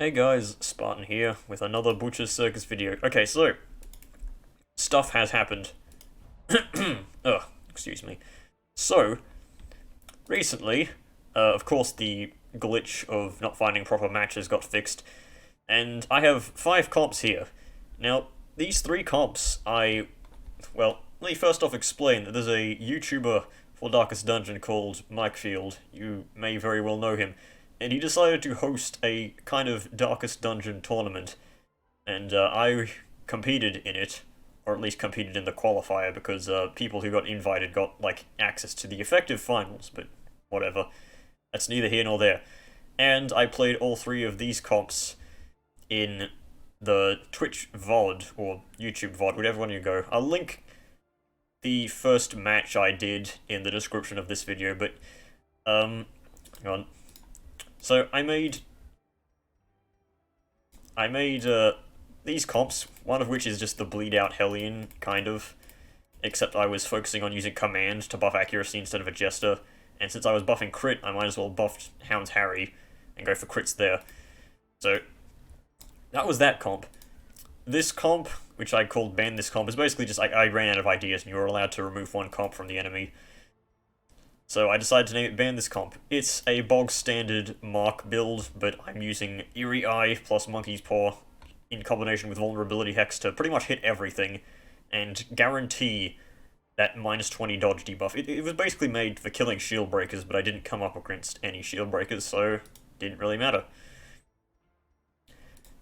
Hey guys, Spartan here with another Butcher's Circus video. Okay, so, stuff has happened. Ugh, excuse me. So, recently, of course the glitch of not finding proper matches got fixed, and I have 5 comps here. Now, these 3 comps, well, let me first off explain that there's a YouTuber for Darkest Dungeon called Mike Field. You may very well know him. And he decided to host a kind of Darkest Dungeon tournament, and I competed in it, or at least competed in the qualifier, because people who got invited got, like, access to the effective finals, but whatever. That's neither here nor there. And I played all 3 of these comps in the Twitch VOD, or YouTube VOD, whatever one you go. I'll link the first match I did in the description of this video, but, hang on. So I made these comps, one of which is just the Bleed Out Hellion, kind of, except I was focusing on using command to buff accuracy instead of a Jester, and since I was buffing crit, I might as well buff Hound's Harry and go for crits there. So that was that comp. This comp, which I called Ban This Comp, is basically just I ran out of ideas and you were allowed to remove 1 comp from the enemy. So I decided to name it Ban This Comp. It's a bog standard Mark build, but I'm using Eerie Eye plus Monkey's Paw in combination with Vulnerability Hex to pretty much hit everything, and guarantee that minus 20 dodge debuff. It was basically made for killing shield breakers, but I didn't come up against any shield breakers, so it didn't really matter.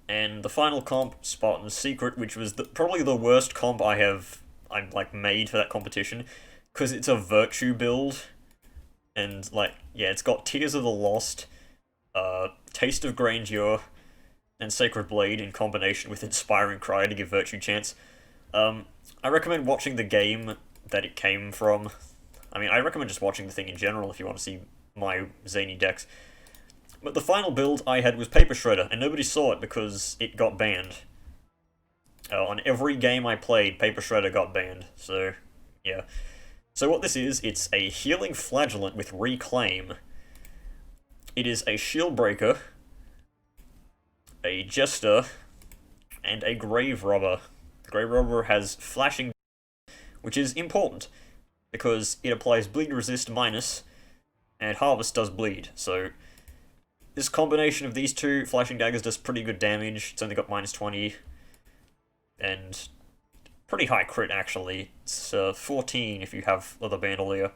And the final comp, Spartan's Secret, which was probably the worst comp I've made for that competition, because it's a virtue build. And, yeah, it's got Tears of the Lost, Taste of Grandeur, and Sacred Blade in combination with Inspiring Cry to give Virtue chance. I recommend watching the game that it came from. I mean, I recommend just watching the thing in general if you want to see my zany decks. But the final build I had was Paper Shredder, and nobody saw it because it got banned. On every game I played, Paper Shredder got banned, so, yeah. So what this is, it's a Healing Flagellant with Reclaim. It is a Shield Breaker, a Jester, and a Grave Robber. The Grave Robber has Flashing, which is important, because it applies Bleed Resist minus, and Harvest does bleed, so this combination of these 2 Flashing Daggers does pretty good damage. It's only got minus 20, and pretty high crit, actually. It's 14 if you have Leather Bandolier.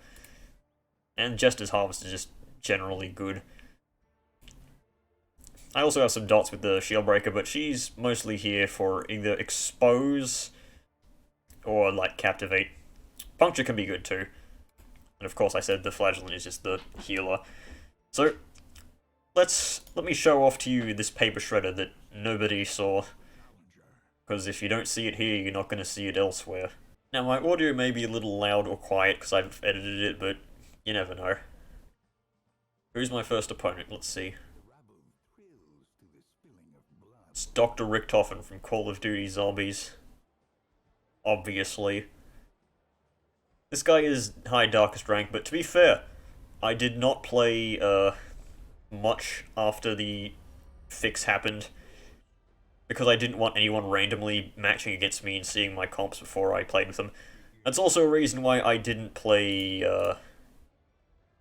And Jester's Harvest is just generally good. I also have some dots with the Shield Breaker, but she's mostly here for either Expose or, Captivate. Puncture can be good too. And of course I said the Flagellant is just the healer. So, let me show off to you this Paper Shredder that nobody saw. Because if you don't see it here, you're not going to see it elsewhere. Now, my audio may be a little loud or quiet because I've edited it, but you never know. Who's my first opponent? Let's see. It's Dr. Richtofen from Call of Duty Zombies. Obviously. This guy is high Darkest rank, but to be fair, I did not play much after the fix happened, because I didn't want anyone randomly matching against me and seeing my comps before I played with them. That's also a reason why I didn't play,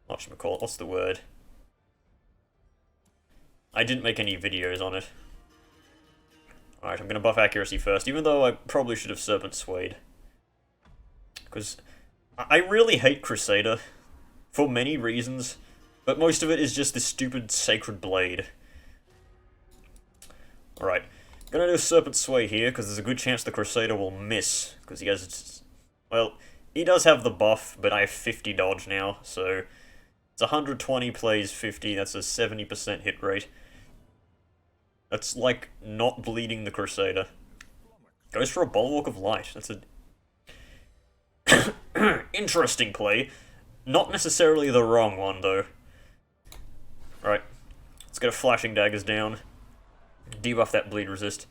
whatchamacallit, what's the word? I didn't make any videos on it. Alright, I'm gonna buff accuracy first, even though I probably should have Serpent Swayed. Because I really hate Crusader, for many reasons, but most of it is just this stupid Sacred Blade. Alright. I'm gonna do a Serpent Sway here, because there's a good chance the Crusader will miss, because he has, well, he does have the buff, but I have 50 dodge now, so it's 120 plays 50, that's a 70% hit rate. That's like not bleeding the Crusader. Goes for a Bulwark of Light, that's a interesting play. Not necessarily the wrong one, though. Alright, let's get a Flashing Daggers down. Debuff that bleed resist.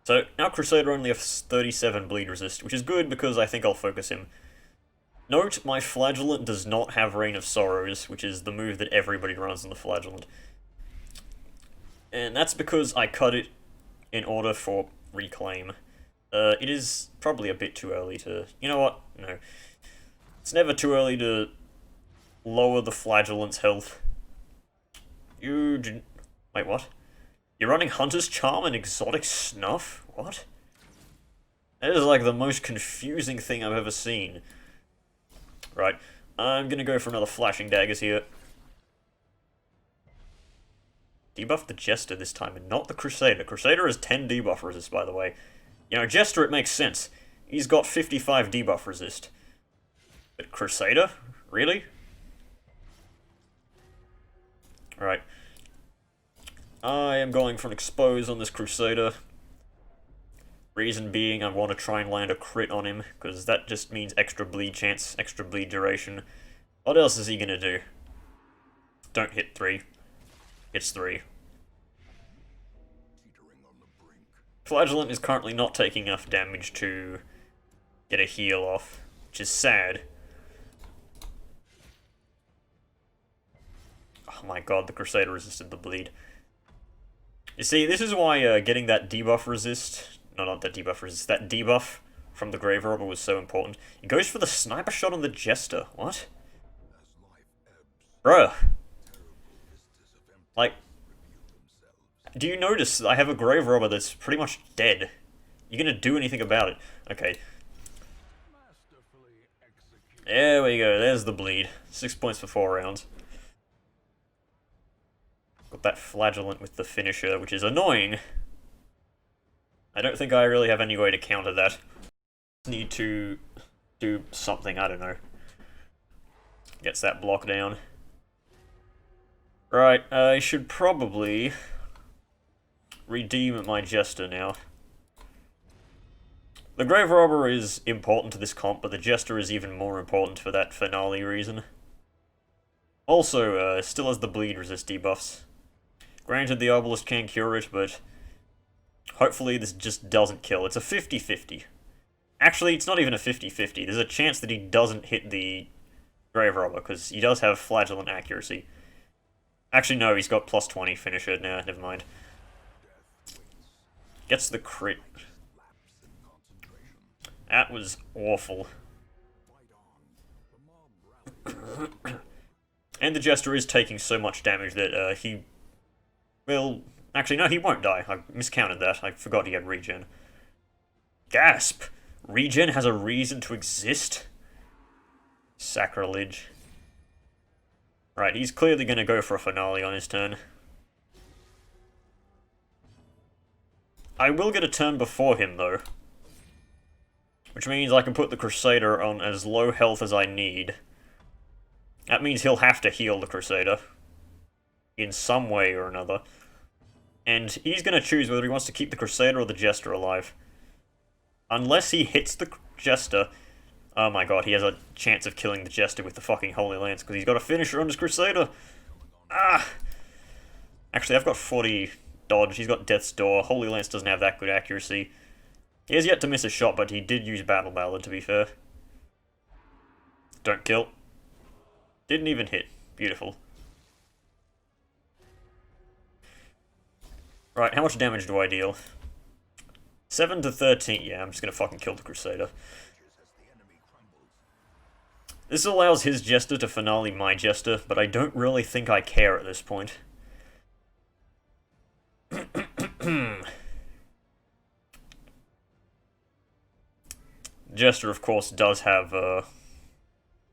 So now Crusader only has 37 bleed resist, which is good because I think I'll focus him. Note, my Flagellant does not have Reign of Sorrows, which is the move that everybody runs in the Flagellant. And that's because I cut it in order for reclaim. It is probably a bit too early to... You know what? No. It's never too early to lower the flagellant's health. You didn't... Wait, what? You're running Hunter's Charm and Exotic Snuff? What? That is like the most confusing thing I've ever seen. Right, I'm gonna go for another Flashing Daggers here. Debuff the Jester this time, and not the Crusader. Crusader has 10 debuff resist, by the way. You know, Jester, it makes sense. He's got 55 debuff resist. But Crusader? Really? Alright. I am going for an Expose on this Crusader. Reason being, I want to try and land a crit on him, because that just means extra bleed chance, extra bleed duration. What else is he gonna do? Don't hit 3. Hits 3. Flagellant is currently not taking enough damage to get a heal off, which is sad. Oh my god, the Crusader resisted the bleed. You see, this is why getting that debuff resist... No, not that debuff resist. That debuff from the Grave Robber was so important. He goes for the Sniper Shot on the Jester. What? Bruh. Like... Do you notice I have a Grave Robber that's pretty much dead? You gonna do anything about it? Okay. There we go, there's the bleed. 6 points for 4 rounds. Got that Flagellant with the finisher, which is annoying. I don't think I really have any way to counter that. Need to do something, I don't know. Gets that block down. Right, I should probably redeem my Jester now. The Grave Robber is important to this comp, but the Jester is even more important for that finale reason. Also, still has the bleed resist debuffs. Granted, the Obelisk can cure it, but hopefully this just doesn't kill. It's a 50-50. Actually, it's not even a 50-50. There's a chance that he doesn't hit the Grave Robber, because he does have Flagellant accuracy. Actually, no, he's got plus 20 finisher now, never mind. Gets the crit. That was awful. And the Jester is taking so much damage that he will... Actually, no, he won't die. I miscounted that. I forgot he had regen. Gasp! Regen has a reason to exist? Sacrilege. Right, he's clearly going to go for a finale on his turn. I will get a turn before him, though. Which means I can put the Crusader on as low health as I need. That means he'll have to heal the Crusader. In some way or another. And he's going to choose whether he wants to keep the Crusader or the Jester alive. Unless he hits the Jester... Oh my god, he has a chance of killing the Jester with the fucking Holy Lance, because he's got a finisher on his Crusader! Ah! Actually, I've got 40 dodge, he's got Death's Door, Holy Lance doesn't have that good accuracy. He has yet to miss a shot, but he did use Battle Ballad, to be fair. Don't kill. Didn't even hit. Beautiful. Right, how much damage do I deal? 7 to 13. Yeah, I'm just gonna fucking kill the Crusader. This allows his Jester to finale my Jester, but I don't really think I care at this point. Jester, of course, does have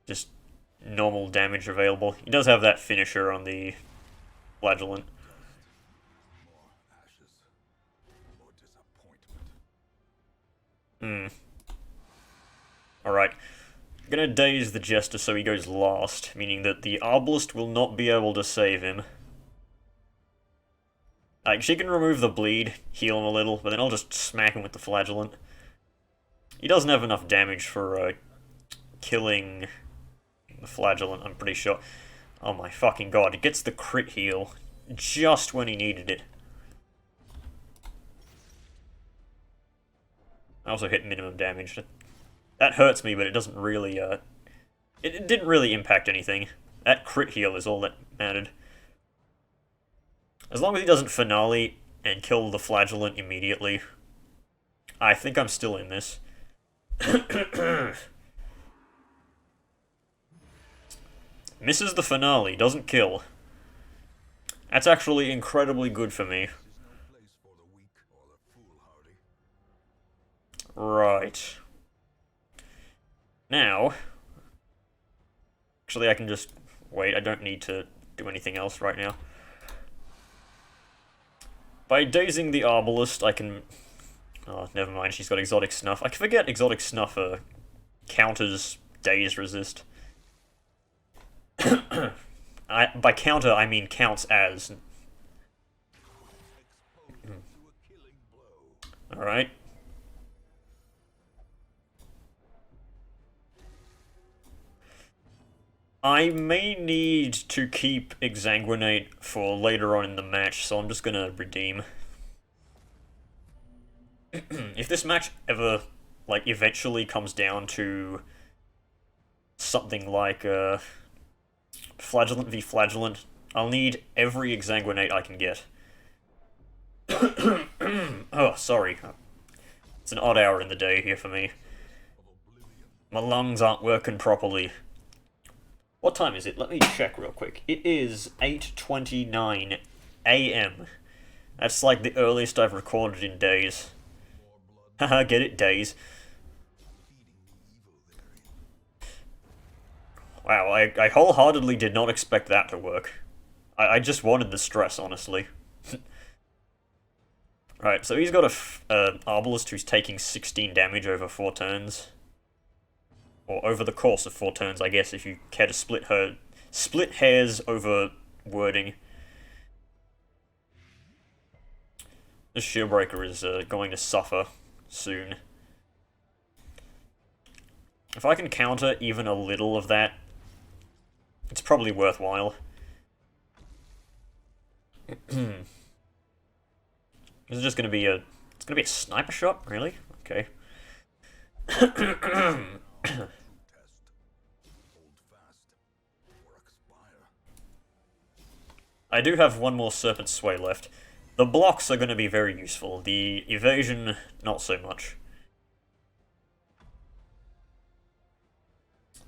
just normal damage available. He does have that finisher on the Flagellant. Alright. I'm gonna daze the Jester so he goes last, meaning that the Obelisk will not be able to save him. Like, she can remove the bleed, heal him a little, but then I'll just smack him with the Flagellant. He doesn't have enough damage for, killing the Flagellant, I'm pretty sure. Oh my fucking god, it gets the crit heal just when he needed it. I also hit minimum damage. That hurts me, but it doesn't really, it didn't really impact anything. That crit heal is all that mattered. As long as he doesn't finale and kill the flagellant immediately, I think I'm still in this. Misses the finale, doesn't kill. That's actually incredibly good for me. Right. Now... Actually, I can just... Wait, I don't need to do anything else right now. By dazing the Arbalist, I can... Oh, never mind, she's got Exotic Snuff. I forget Exotic Snuff counters Daze Resist. By counter, I mean counts as. Alright. I may need to keep Exsanguinate for later on in the match, so I'm just gonna redeem. If this match ever, like, eventually comes down to something like, Flagellant v Flagellant, I'll need every Exsanguinate I can get. Oh, sorry. It's an odd hour in the day here for me. My lungs aren't working properly. What time is it? Let me check real quick. It is 8:29 AM. That's like the earliest I've recorded in days. Haha, get it, days. Wow, I wholeheartedly did not expect that to work. I just wanted the stress, honestly. Right, so he's got a Arbalist who's taking 16 damage over 4 turns. Or over the course of 4 turns, I guess, if you care to split hairs over wording. This Shieldbreaker is going to suffer soon. If I can counter even a little of that, it's probably worthwhile. This is just going to be a... It's going to be a sniper shot? Really? Okay. I do have one more Serpent Sway left. The blocks are going to be very useful. The evasion, not so much.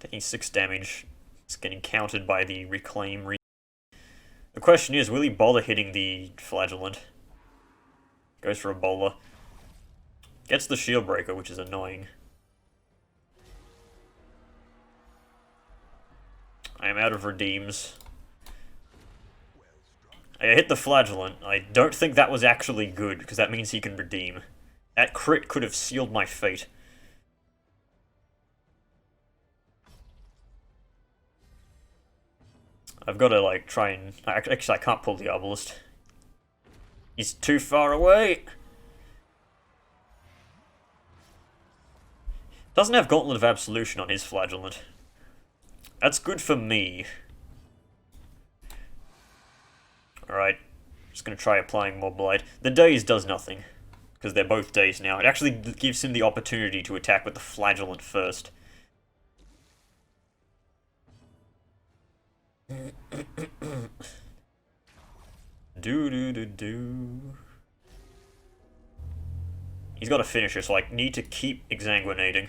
Taking 6 damage. It's getting countered by the Reclaim. The question is, will he bother hitting the Flagellant? Goes for a bowler. Gets the Shieldbreaker, which is annoying. I am out of redeems. I hit the Flagellant. I don't think that was actually good, because that means he can redeem. That crit could have sealed my fate. I've got to, like, try and... Actually, I can't pull the Arbalist. He's too far away! Doesn't have Gauntlet of Absolution on his Flagellant. That's good for me. Alright, just gonna try applying more Blight. The Daze does nothing, because they're both Dazed now. It actually gives him the opportunity to attack with the Flagellant first. Do. He's got a finisher, so I need to keep Exsanguinating.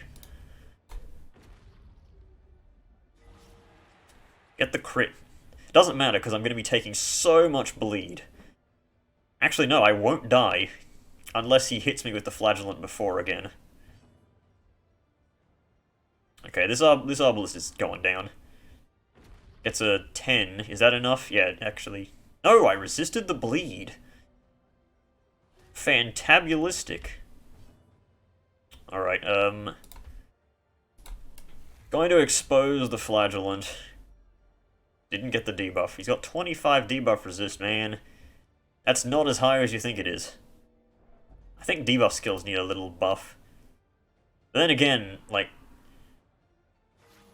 Get the crit. Doesn't matter, because I'm going to be taking so much bleed. Actually, no, I won't die. Unless he hits me with the Flagellant before again. Okay, this Arbalist is going down. It's a 10. Is that enough? Yeah, actually... No, I resisted the bleed. Fantabulistic. Alright, going to expose the Flagellant. Didn't get the debuff. He's got 25 debuff resist, man. That's not as high as you think it is. I think debuff skills need a little buff. But then again, like...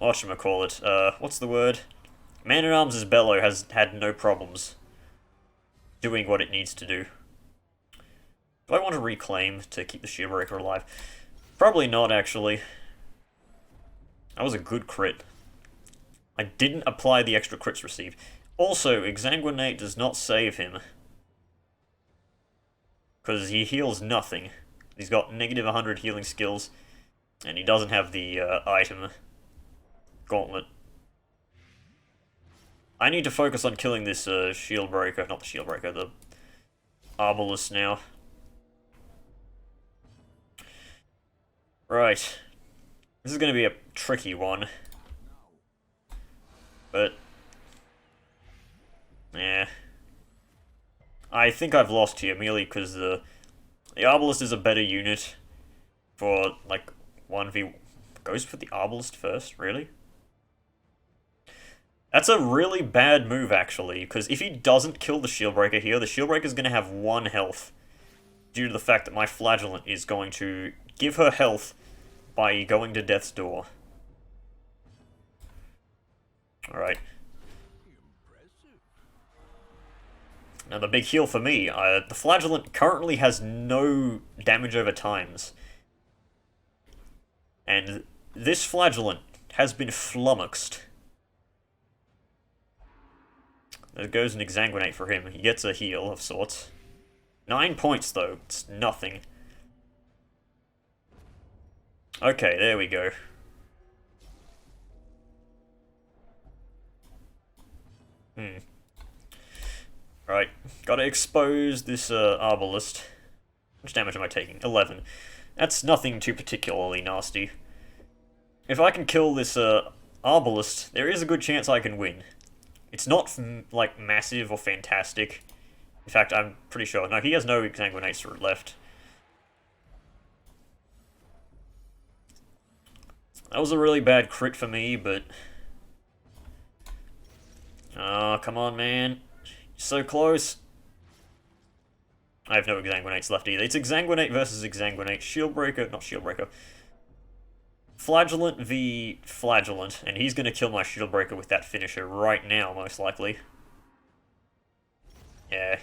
Whatchamacallit, what's the word? Man-at-Arms' Bellow has had no problems doing what it needs to do. Do I want to reclaim to keep the Shieldbreaker alive? Probably not, actually. That was a good crit. I didn't apply the extra crits received. Also, Exsanguinate does not save him. Because he heals nothing. He's got negative 100 healing skills, and he doesn't have the item gauntlet. I need to focus on killing this shield breaker, not the shield breaker, the arbalist now. Right. This is going to be a tricky one. But yeah. I think I've lost here merely because the arbalist is a better unit for like 1v. Goes for the arbalist first, really? That's a really bad move, actually, because if he doesn't kill the Shieldbreaker here, the Shieldbreaker's going to have 1 health, due to the fact that my Flagellant is going to give her health by going to Death's Door. Alright. Now the big heal for me, the Flagellant currently has no damage over times. And this Flagellant has been flummoxed. There goes an Exsanguinate for him. He gets a heal of sorts. 9 points, though. It's nothing. Okay, there we go. Right, gotta expose this Arbalist. How much damage am I taking? 11. That's nothing too particularly nasty. If I can kill this Arbalist, there is a good chance I can win. It's not, like, massive or fantastic. In fact, I'm pretty sure. No, he has no Exsanguinates left. That was a really bad crit for me, but... Oh, come on, man. You're so close. I have no Exsanguinates left either. It's Exsanguinate versus Exsanguinate. Shieldbreaker, not Shieldbreaker. Flagellant v Flagellant, and he's going to kill my Shieldbreaker with that finisher right now, most likely. Yeah,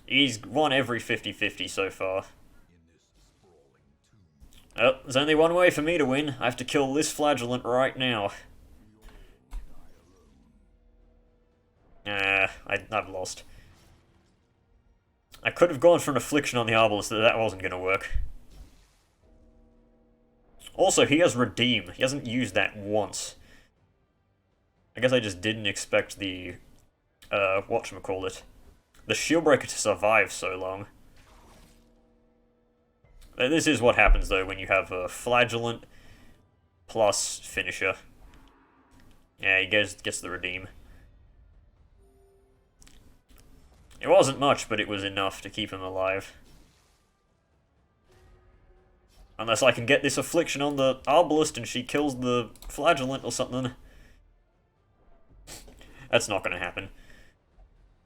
he's won every 50-50 so far. Oh, there's only one way for me to win. I have to kill this Flagellant right now. I've lost. I could have gone for an Affliction on the Arbalist, but that wasn't going to work. Also, he has Redeem. He hasn't used that once. I guess I just didn't expect the, whatchamacallit, the Shieldbreaker to survive so long. This is what happens, though, when you have a Flagellant plus Finisher. Yeah, he gets the Redeem. It wasn't much, but it was enough to keep him alive. Unless I can get this Affliction on the Arbalist and she kills the Flagellant or something. That's not going to happen.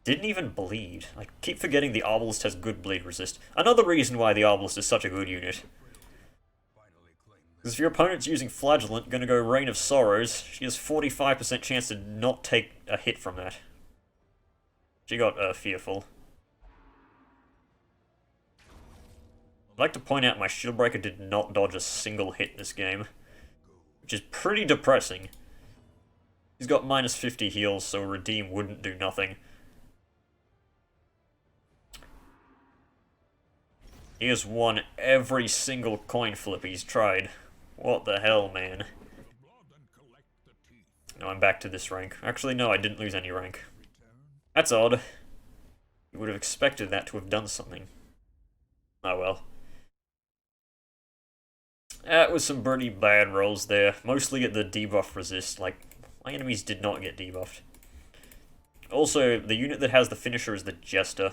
Didn't even bleed. I keep forgetting the Arbalist has good bleed resist. Another reason why the Arbalist is such a good unit. Because if your opponent's using Flagellant, going to go Rain of Sorrows, she has 45% chance to not take a hit from that. She got Fearful. I'd like to point out my Shieldbreaker did not dodge a single hit this game, which is pretty depressing. He's got minus 50 heals, so Redeem wouldn't do nothing. He has won every single coin flip he's tried. What the hell, man? No, I'm back to this rank. Actually, no, I didn't lose any rank. That's odd. You would have expected that to have done something. Oh well. That was some pretty bad rolls there. Mostly get the debuff resist. Like, my enemies did not get debuffed. Also, the unit that has the finisher is the Jester.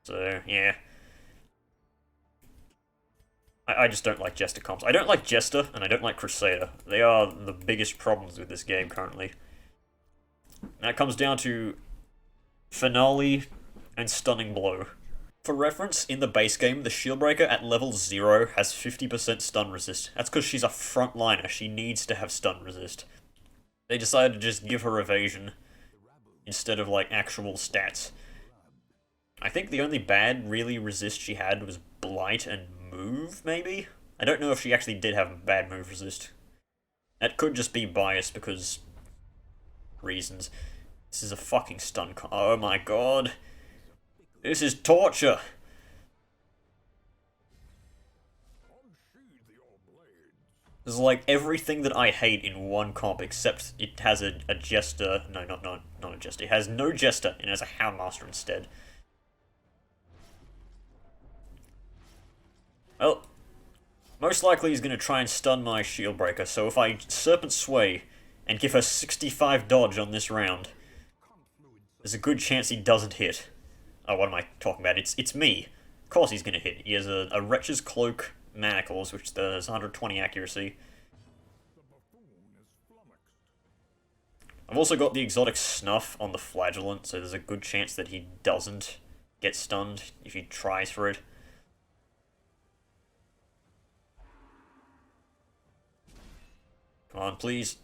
So, yeah. I just don't like Jester comps. I don't like Jester, and I don't like Crusader. They are the biggest problems with this game currently. That comes down to Finale and Stunning Blow. For reference, in the base game, the Shieldbreaker at level 0 has 50% stun resist. That's because she's a frontliner. She needs to have stun resist. They decided to just give her evasion instead of, like, actual stats. I think the only bad, really, resist she had was Blight and Move, maybe? I don't know if she actually did have bad move resist. That could just be bias because... reasons. This is a fucking stun con- oh my god. This is torture! There's like everything that I hate in one comp, except it has a Jester. No, not a Jester. It has no Jester, and it has a Houndmaster instead. Well, most likely he's going to try and stun my Shield Breaker, so if I Serpent Sway and give her 65 dodge on this round, there's a good chance he doesn't hit. Oh, what am I talking about? It's me. Of course he's going to hit. He has a Wretch's Cloak Manacles, which does 120 accuracy. I've also got the exotic Snuff on the Flagellant, so there's a good chance that he doesn't get stunned if he tries for it. Come on, please.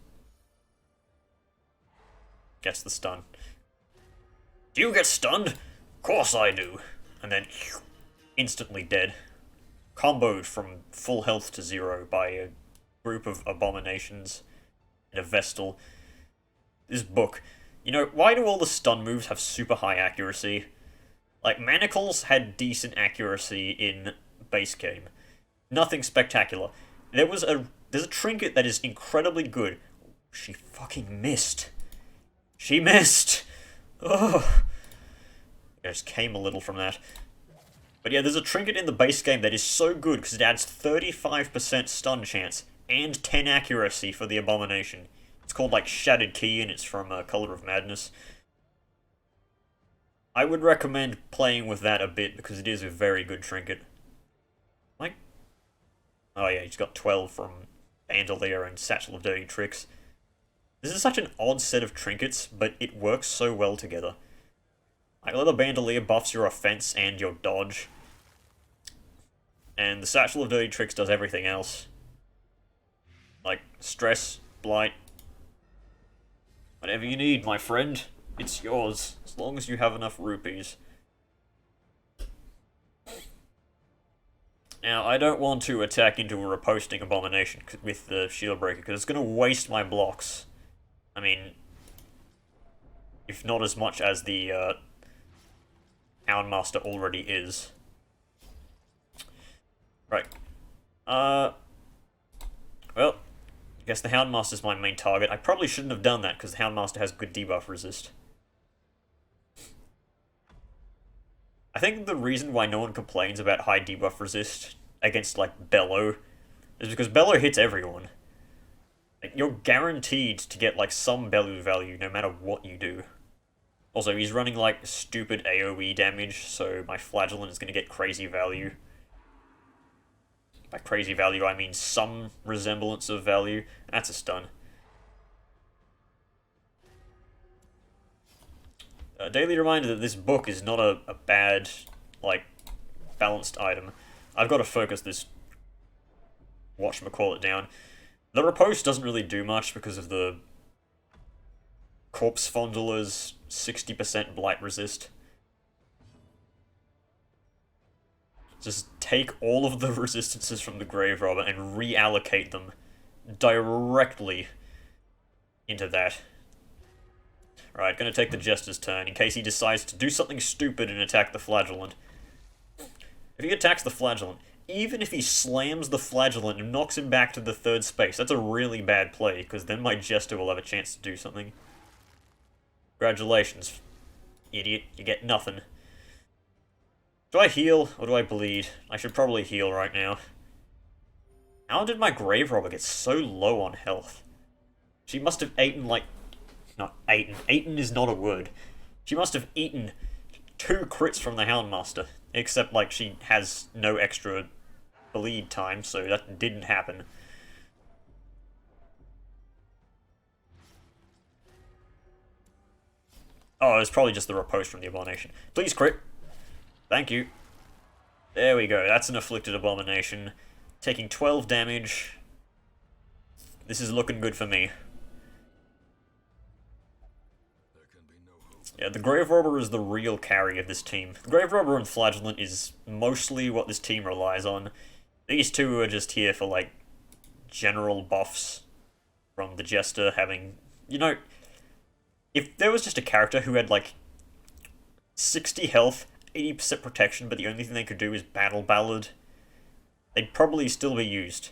Gets the stun. Do you get stunned? Of course I do. And then instantly dead. Comboed from full health to 0 by a group of abominations and a Vestal. This book. You know, why do all the stun moves have super high accuracy? Like, Manacles had decent accuracy in base game. Nothing spectacular. There's a trinket that is incredibly good. She fucking missed. She missed! Oh. I just came a little from that. But yeah, there's a trinket in the base game that is so good because it adds 35% stun chance and 10 accuracy for the abomination. It's called like Shattered Key and it's from Color of Madness. I would recommend playing with that a bit because it is a very good trinket. Like, oh yeah, he's got 12 from Bandolier and Satchel of Dirty Tricks. This is such an odd set of trinkets, but it works so well together. Like, Leather Bandolier buffs your offense and your dodge. And the Satchel of Dirty Tricks does everything else. Like, stress, blight. Whatever you need, my friend. It's yours, as long as you have enough rupees. Now, I don't want to attack into a reposting abomination with the Shield Breaker, because it's going to waste my blocks. I mean, if not as much as the Houndmaster already is. Right. Well, I guess the Houndmaster is my main target. I probably shouldn't have done that, because the Houndmaster has good debuff resist. I think the reason why no one complains about high debuff resist against, like, Bellow is because Bellow hits everyone. Like, you're guaranteed to get, like, some Bellow value no matter what you do. Also, he's running, like, stupid AoE damage, so my Flagellant is going to get crazy value. By crazy value, I mean some resemblance of value, and that's a stun. A daily reminder that this book is not a bad, like, balanced item. I've got to focus this whatchamacallit down. The Riposte doesn't really do much because of the Corpse Fondler's 60% blight resist. Just take all of the resistances from the Grave Robber and reallocate them directly into that. Right, gonna take the Jester's turn in case he decides to do something stupid and attack the Flagellant. If he attacks the Flagellant, even if he slams the Flagellant and knocks him back to the 3rd space, that's a really bad play, because then my Jester will have a chance to do something. Congratulations, idiot, you get nothing. Do I heal, or do I bleed? I should probably heal right now. How did my Grave Robber get so low on health? She must have eaten, like... Not eaten. Eaten is not a word. She must have eaten 2 crits from the Houndmaster. Except, like, she has no extra bleed time, so that didn't happen. Oh, it's probably just the Riposte from the Abomination. Please crit. Thank you. There we go. That's an Afflicted Abomination. Taking 12 damage. This is looking good for me. Yeah, the Grave Robber is the real carry of this team. The Grave Robber and Flagellant is mostly what this team relies on. These two are just here for, like, general buffs from the Jester having... You know, if there was just a character who had, like, 60 health, 80% protection, but the only thing they could do is Battle Ballad, they'd probably still be used.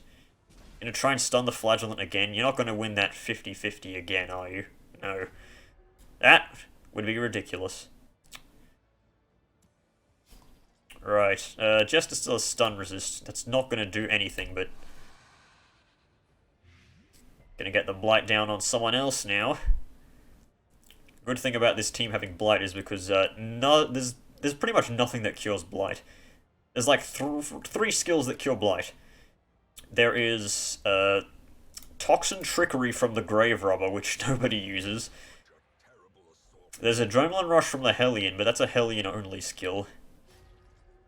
Gonna try and stun the Flagellant again. You're not gonna win that 50-50 again, are you? No. That would be ridiculous. Right, Jester still has stun resist. That's not gonna do anything, but... Gonna get the Blight down on someone else now. Good thing about this team having Blight is because there's pretty much nothing that cures Blight. There's like three skills that cure Blight. There is Toxin Trickery from the Grave Robber, which nobody uses. There's Adrenaline Rush from the Hellion, but that's a Hellion-only skill.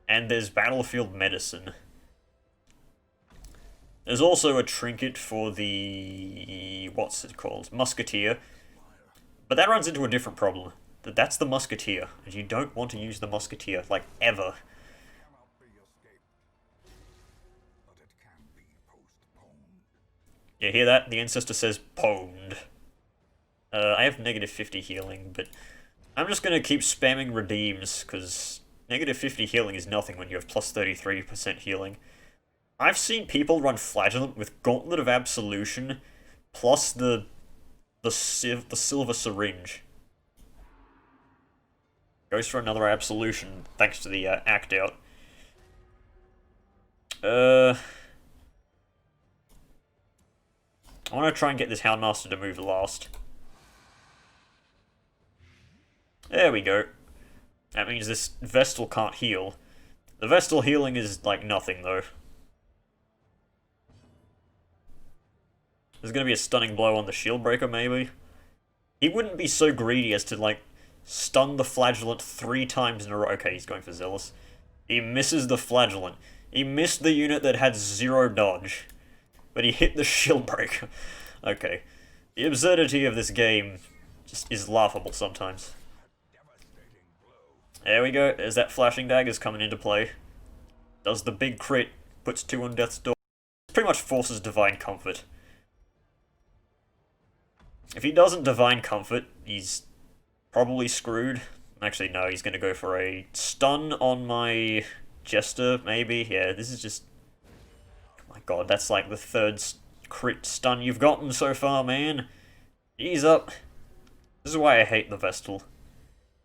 And there's Battlefield Medicine. There's also a trinket for the... what's it called? Musketeer. But that runs into a different problem. That's the Musketeer, and you don't want to use the Musketeer, like, ever. You hear that? The Ancestor says, pwned. I have negative 50 healing, but I'm just gonna keep spamming redeems, because negative 50 healing is nothing when you have plus 33% healing. I've seen people run Flagellant with Gauntlet of Absolution, plus the Silver Syringe. Goes for another Absolution, thanks to the Act Out. I want to try and get this Houndmaster to move last. There we go. That means this Vestal can't heal. The Vestal healing is, like, nothing, though. There's gonna be a stunning blow on the Shield Breaker, maybe? He wouldn't be so greedy as to, like, stun the Flagellant 3 times in a row. Okay, he's going for Zealous. He misses the Flagellant. He missed the unit that had 0 dodge. But he hit the Shield Breaker. Okay. The absurdity of this game just is laughable sometimes. There we go. There's that Flashing Daggers coming into play. Does the big crit. Puts 2 on Death's Door. Pretty much forces Divine Comfort. If he doesn't Divine Comfort, he's probably screwed. Actually, no, he's going to go for a stun on my Jester, maybe. Yeah, this is just... oh my god, that's like the 3rd crit stun you've gotten so far, man. Ease up. This is why I hate the Vestal.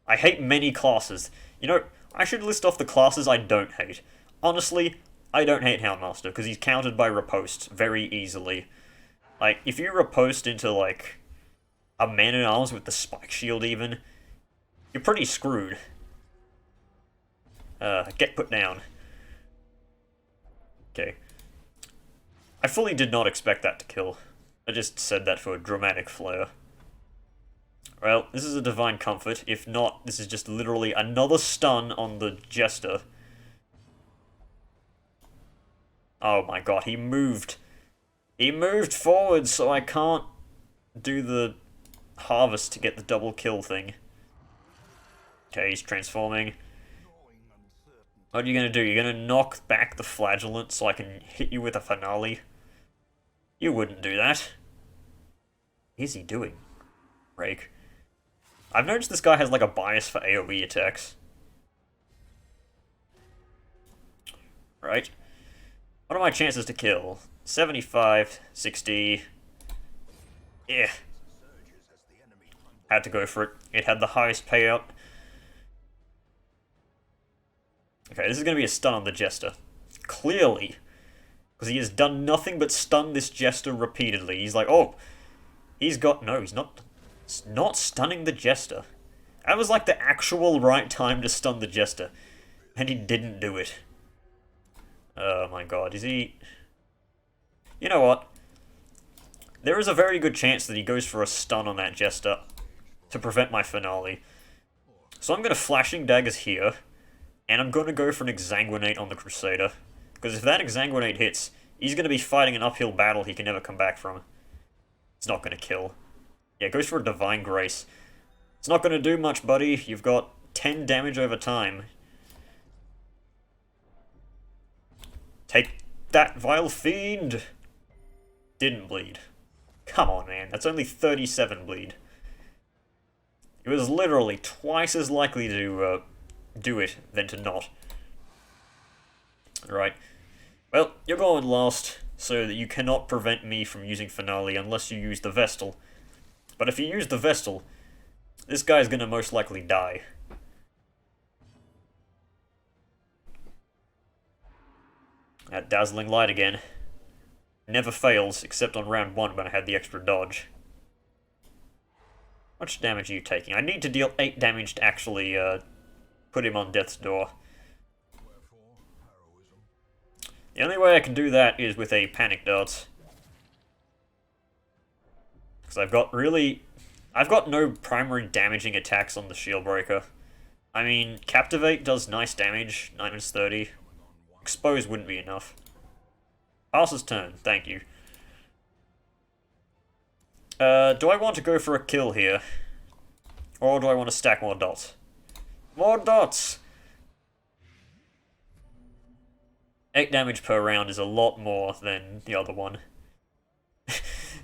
I hate many classes. You know, I should list off the classes I don't hate. Honestly, I don't hate Houndmaster, because he's countered by Riposte very easily. Like, if you riposte into, like, a Man-at-Arms with the Spike Shield even, you're pretty screwed. Get put down. Okay. I fully did not expect that to kill. I just said that for a dramatic flair. Well, this is a Divine Comfort. If not, this is just literally another stun on the Jester. Oh my god, he moved. He moved forward, so I can't do the Harvest to get the double kill thing. Okay, he's transforming. What are you gonna do? You're gonna knock back the Flagellant so I can hit you with a Finale? You wouldn't do that. What is he doing? Rake. I've noticed this guy has like a bias for AoE attacks. Right. What are my chances to kill? 75, 60... yeah. Had to go for it. It had the highest payout. Okay, this is going to be a stun on the Jester. Clearly. Because he has done nothing but stun this Jester repeatedly. He's like, oh, he's got... no, he's not stunning the Jester. That was like the actual right time to stun the Jester. And he didn't do it. Oh my god, is he... you know what? There is a very good chance that he goes for a stun on that Jester to prevent my Finale. So I'm going to Flashing Daggers here, and I'm going to go for an Exsanguinate on the Crusader. Because if that Exsanguinate hits, he's going to be fighting an uphill battle he can never come back from. It's not going to kill. Yeah, goes for a Divine Grace. It's not going to do much, buddy. You've got 10 damage over time. Take that, Vile Fiend! Didn't bleed. Come on, man. That's only 37 bleed. It was literally twice as likely to do it than to not. Right. Well, you're going last. so that you cannot prevent me from using Finale unless you use the Vestal. But if you use the Vestal, this guy's gonna most likely die. That dazzling light again. Never fails, except on round 1 when I had the extra dodge. How much damage are you taking? I need to deal 8 damage to actually put him on death's door. The only way I can do that is with a Panic Dart. Because I've got no primary damaging attacks on the Shield Breaker. I mean, Captivate does nice damage, -30. Expose wouldn't be enough. Pass's turn, thank you. Do I want to go for a kill here? Or do I want to stack more dots? More dots! 8 damage per round is a lot more than the other one.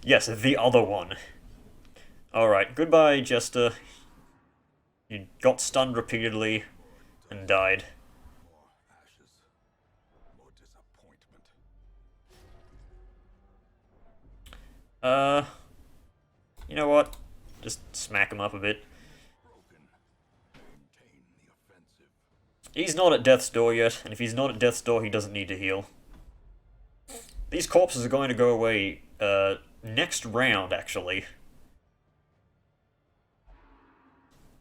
Yes, the other one. Alright, goodbye, Jester. You got stunned repeatedly and died. You know what? Just smack him up a bit. He's not at death's door yet, and if he's not at death's door, he doesn't need to heal. These corpses are going to go away, next round, actually.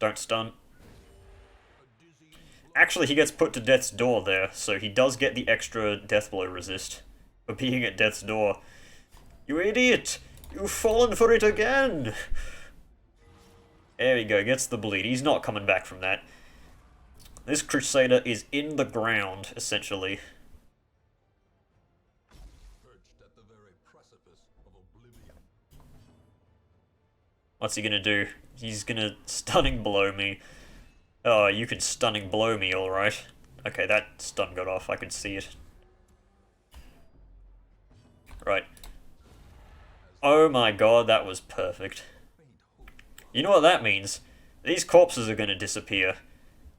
Don't stun. Actually, he gets put to death's door there, so he does get the extra death blow resist for being at death's door. You idiot! You've fallen for it again! There we go, gets the bleed. He's not coming back from that. This Crusader is in the ground, essentially. What's he gonna do? He's gonna stunning blow me. Oh, you can stunning blow me, alright. Okay, that stun got off, I could see it. Right. Oh my god, that was perfect. You know what that means? These corpses are gonna disappear.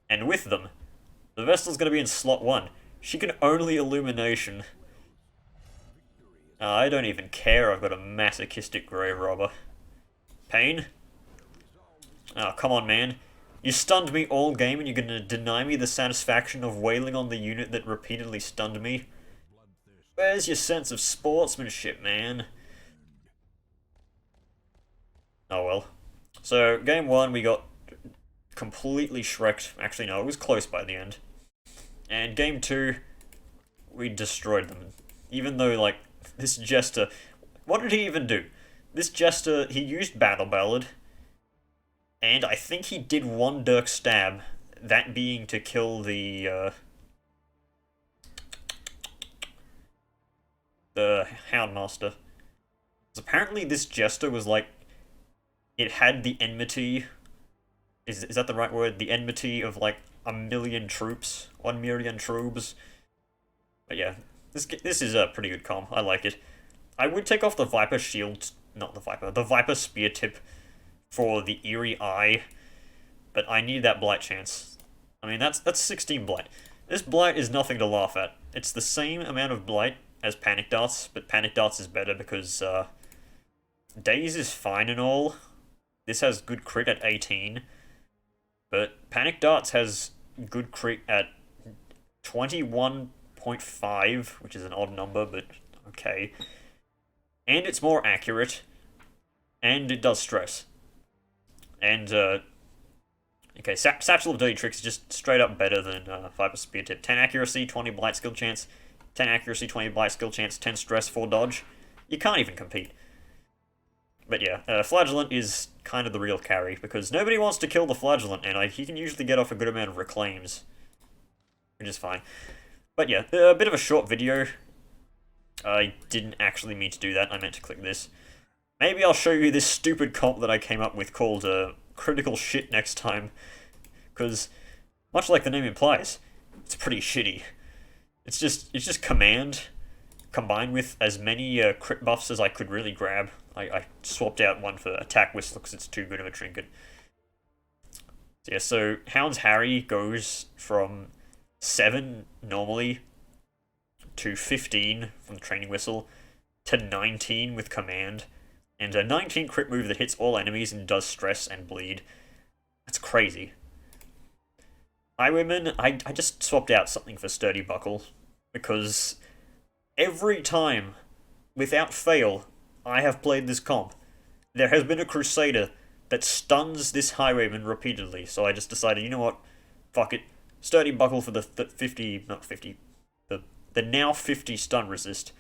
And with them, the Vestal's gonna be in slot 1. She can only Illumination. I don't even care, I've got a masochistic Grave Robber. Pain? Oh, come on, man. You stunned me all game and you're gonna deny me the satisfaction of wailing on the unit that repeatedly stunned me? Where's your sense of sportsmanship, man? Oh well. So, game 1 we got completely shreked. Actually, no, it was close by the end. And game 2, we destroyed them. Even though, like, this Jester... What did he even do? This Jester, he used Battle Ballad. And I think he did one Dirk Stab. That being to kill the Houndmaster. Because apparently this Jester was like... It had the enmity... Is that the right word? The enmity of like 1,000,000 troops. 1,000,000 troops. But yeah, this is a pretty good comp. I like it. I would take off the Viper shield... Not the Viper. The Viper spear tip for the Eerie Eye. But I need that Blight chance. I mean, that's 16 Blight. This Blight is nothing to laugh at. It's the same amount of Blight as Panic Darts, but Panic Darts is better because Daze is fine and all. This has good crit at 18. But Panic Darts has good crit at 21.5, which is an odd number, but okay. And it's more accurate. And it does stress. And, okay, Satchel of Dirty Tricks is just straight up better than Viper Spear Tip. 10 accuracy, 20 Blight skill chance. 10 accuracy, 20 Blight skill chance, 10 stress, 4 dodge. You can't even compete. But yeah, Flagellant is kind of the real carry, because nobody wants to kill the Flagellant, and he can usually get off a good amount of reclaims. Which is fine. But yeah, a bit of a short video. I didn't actually mean to do that, I meant to click this. Maybe I'll show you this stupid comp that I came up with called Critical Shit next time. Because, much like the name implies, it's pretty shitty. It's just command, combined with as many crit buffs as I could really grab. I swapped out one for Attack Whistle because it's too good of a trinket. So yeah, so Hound's Harry goes from 7 normally to 15 from the Training Whistle. to 19 with command, and a 19 crit move that hits all enemies and does stress and bleed. That's crazy. Highwayman, I just swapped out something for Sturdy Buckle, because every time, without fail, I have played this comp, there has been a Crusader that stuns this Highwayman repeatedly, so I just decided, you know what, fuck it, Sturdy Buckle for the 50, not 50, the now 50 stun resist.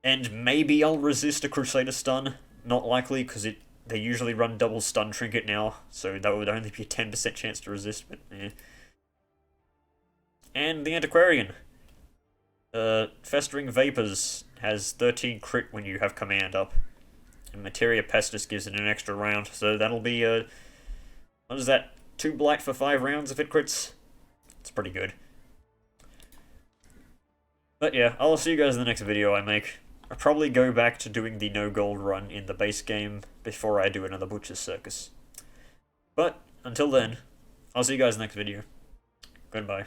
And maybe I'll resist a Crusader stun, not likely, because they usually run double stun trinket now, so that would only be a 10% chance to resist, but eh. And the Antiquarian. Festering Vapors has 13 crit when you have command up. And Materia Pestis gives it an extra round, so that'll be, what is that? 2 blight for 5 rounds if it crits? It's pretty good. But yeah, I'll see you guys in the next video I make. I'll probably go back to doing the no gold run in the base game before I do another Butcher's Circus. But, until then, I'll see you guys in the next video. Goodbye.